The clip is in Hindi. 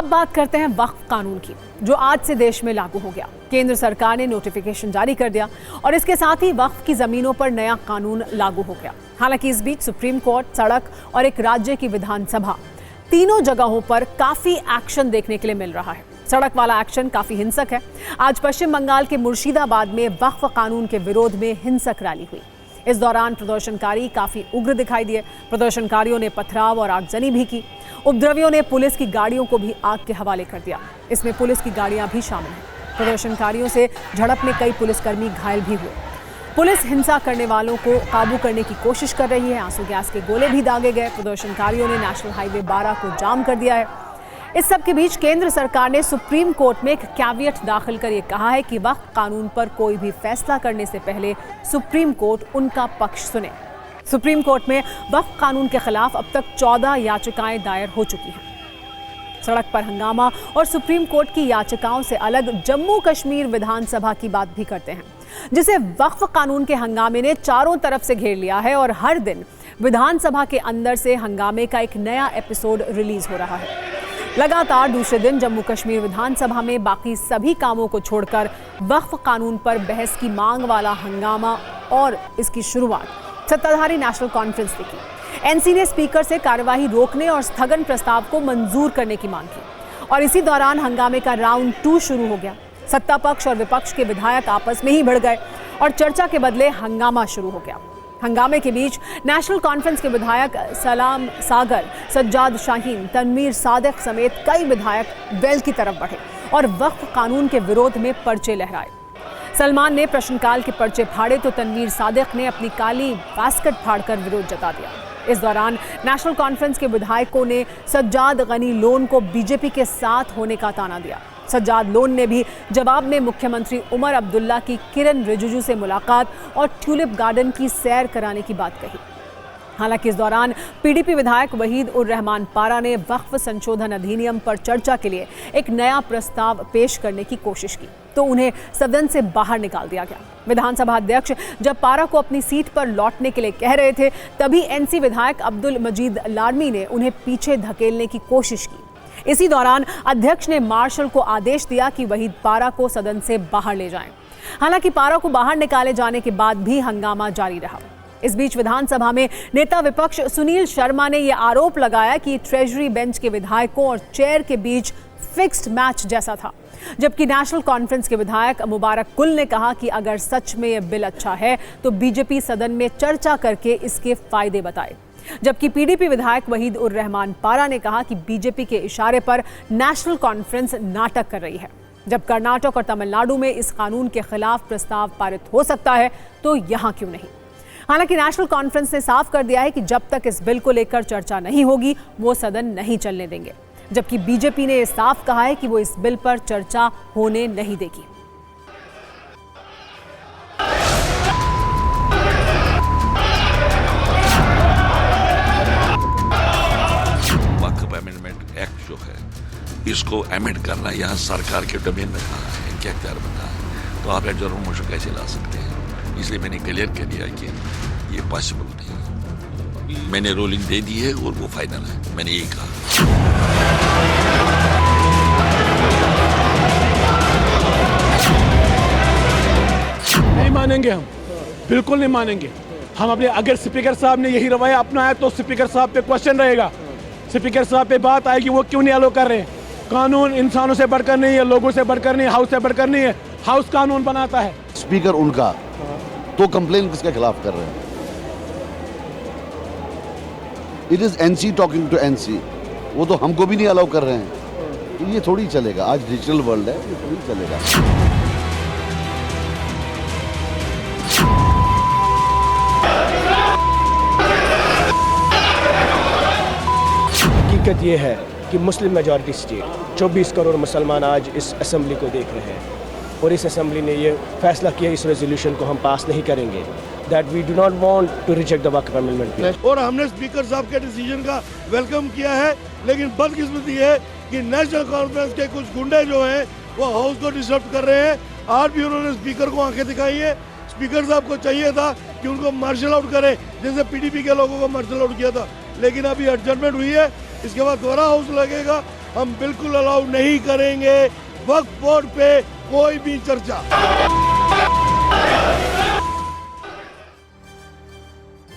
अब बात करते हैं वक्फ कानून की, जो आज से देश में लागू हो गया। केंद्र सरकार ने नोटिफिकेशन जारी कर दिया और इसके साथ ही वक्फ की जमीनों पर नया कानून लागू हो गया। हालांकि इस बीच सुप्रीम कोर्ट, सड़क और एक राज्य की विधानसभा, तीनों जगहों पर काफी एक्शन देखने के लिए मिल रहा है। सड़क वाला एक्शन काफी हिंसक है। आज पश्चिम बंगाल के मुर्शिदाबाद में वक्फ कानून के विरोध में हिंसक रैली हुई। इस दौरान प्रदर्शनकारी काफी उग्र दिखाई दिए। प्रदर्शनकारियों ने पथराव और आगजनी भी की। उपद्रवियों ने पुलिस की गाड़ियों को भी आग के हवाले कर दिया। इसमें पुलिस की गाड़ियां भी शामिल हैं। प्रदर्शनकारियों से झड़प में कई पुलिसकर्मी घायल भी हुए। पुलिस हिंसा करने वालों को काबू करने की कोशिश कर रही है। आंसू गैस के गोले भी दागे गए। प्रदर्शनकारियों ने नेशनल हाईवे 12 को जाम कर दिया है। इस सब के बीच केंद्र सरकार ने सुप्रीम कोर्ट में एक कैविएट दाखिल कर ये कहा है कि वक्फ कानून पर कोई भी फैसला करने से पहले सुप्रीम कोर्ट उनका पक्ष सुने। सुप्रीम कोर्ट में वक्फ कानून के खिलाफ अब तक 14 याचिकाएं दायर हो चुकी हैं। सड़क पर हंगामा और सुप्रीम कोर्ट की याचिकाओं से अलग जम्मू कश्मीर विधानसभा की बात भी करते हैं, जिसे वक्फ कानून के हंगामे ने चारों तरफ से घेर लिया है और हर दिन विधानसभा के अंदर से हंगामे का एक नया एपिसोड रिलीज हो रहा है। लगातार दूसरे दिन जम्मू कश्मीर विधानसभा में बाकी सभी कामों को छोड़कर वक्फ कानून पर बहस की मांग वाला हंगामा और इसकी शुरुआत सत्ताधारी नेशनल कॉन्फ्रेंस ने की। एनसी ने स्पीकर से कार्यवाही रोकने और स्थगन प्रस्ताव को मंजूर करने की मांग की और इसी दौरान हंगामे का राउंड 2 शुरू हो गया। सत्ता पक्ष और विपक्ष के विधायक आपस में ही भिड़ गए और चर्चा के बदले हंगामा शुरू हो गया। हंगामे के बीच नेशनल कॉन्फ्रेंस के विधायक सलाम सागर, सज्जाद शाहीन, तनवीर सादिक समेत कई विधायक वेल की तरफ बढ़े और वक्फ कानून के विरोध में पर्चे लहराए। सलमान ने प्रश्नकाल के पर्चे फाड़े तो तनवीर सादिक ने अपनी काली बास्केट फाड़कर विरोध जता दिया। इस दौरान नेशनल कॉन्फ्रेंस के विधायकों ने सज्जाद गनी लोन को बीजेपी के साथ होने का ताना दिया। सज्जाद लोन ने भी जवाब में मुख्यमंत्री उमर अब्दुल्ला की किरण रिजिजू से मुलाकात और ट्यूलिप गार्डन की सैर कराने की बात कही। हालांकि इस दौरान पीडीपी विधायक वहीद उर रहमान पारा ने वक्फ संशोधन अधिनियम पर चर्चा के लिए एक नया प्रस्ताव पेश करने की कोशिश की तो उन्हें सदन से बाहर निकाल दिया गया। विधानसभा अध्यक्ष जब पारा को अपनी सीट पर लौटने के लिए कह रहे थे, तभी एनसी विधायक अब्दुल मजीद लाडमी ने उन्हें पीछे धकेलने की कोशिश की। इसी दौरान अध्यक्ष ने मार्शल को आदेश दिया कि वहीद पारा को सदन से बाहर ले जाएं। हालांकि पारा को बाहर निकाले जाने के बाद भी हंगामा जारी रहा। इस बीच विधानसभा में नेता विपक्ष सुनील शर्मा ने यह आरोप लगाया कि ट्रेजरी बेंच के विधायकों और चेयर के बीच फिक्स्ड मैच जैसा था, जबकि नेशनल कॉन्फ्रेंस के विधायक मुबारक कुल ने कहा कि अगर सच में यह बिल अच्छा है तो बीजेपी सदन में चर्चा करके इसके फायदे बताए। जबकि पीडीपी विधायक वहीद उर रहमान पारा ने कहा कि बीजेपी के इशारे पर नेशनल कॉन्फ्रेंस नाटक कर रही है। जब कर्नाटक और तमिलनाडु में इस कानून के खिलाफ प्रस्ताव पारित हो सकता है तो यहां क्यों नहीं। हालांकि नेशनल कॉन्फ्रेंस ने साफ कर दिया है कि जब तक इस बिल को लेकर चर्चा नहीं होगी वो सदन नहीं चलने देंगे, जबकि बीजेपी ने साफ कहा है कि वो इस बिल पर चर्चा होने नहीं देगी। जो है इसको एमेंड करना यहाँ सरकार के डोमेन में कहा है, क्या अख्तियार बना है, तो आप एडजॉर्नमेंट मोशन कैसे ला सकते हैं। इसलिए मैंने क्लियर कर दिया कि ये पॉसिबल नहीं। मैंने रूलिंग दे दी है और वो फाइनल है, मैंने यही कहा। नहीं मानेंगे, हम बिल्कुल नहीं मानेंगे। हम अपने, अगर स्पीकर साहब ने यही रवैया अपनाया तो स्पीकर साहब पे क्वेश्चन रहेगा। स्पीकर साहब पे बात आएगी वो क्यों नहीं अलो कर रहे हैं। कानून इंसानों से बढ़कर नहीं है, लोगों से बढ़कर नहीं है, हाउस से बढ़कर नहीं है। हाउस कानून बनाता है। स्पीकर उनका तो कंप्लेन किसके खिलाफ कर रहे हैं। It is NC talking to NC, वो तो हमको भी नहीं अलाउ कर रहे हैं। तो ये थोड़ी चलेगा, आज डिजिटल वर्ल्ड है, ये थोड़ी चलेगा। हकीकत ये है कि मुस्लिम मेजॉरिटी स्टेट 24 करोड़ मुसलमान आज इस असेंबली को देख रहे हैं और इस असेंबली ने ये फैसला किया, इस रेजोल्यूशन को हम पास नहीं करेंगे, that we do not want to reject the Waqf amendment. और हमने स्पीकर साहब के डिसीजन का वेलकम किया है, लेकिन बदकिस्मती है कि नेशनल कॉन्फ्रेंस के कुछ गुंडे जो हैं वो हाउस को डिस्टर्ब कर रहे हैं। आज भी उन्होंने स्पीकर को आंखें दिखाई है। स्पीकर साहब को चाहिए था कि उनको मार्शल आउट करें, जैसे पीडीपी के लोगों को मार्शल आउट किया था, लेकिन अभी एडजर्नमेंट हुई है। इसके बाद दोबारा हाउस लगेगा हम बिल्कुल अलाउ नहीं करेंगे वक्फ बोर्ड पे कोई भी चर्चा।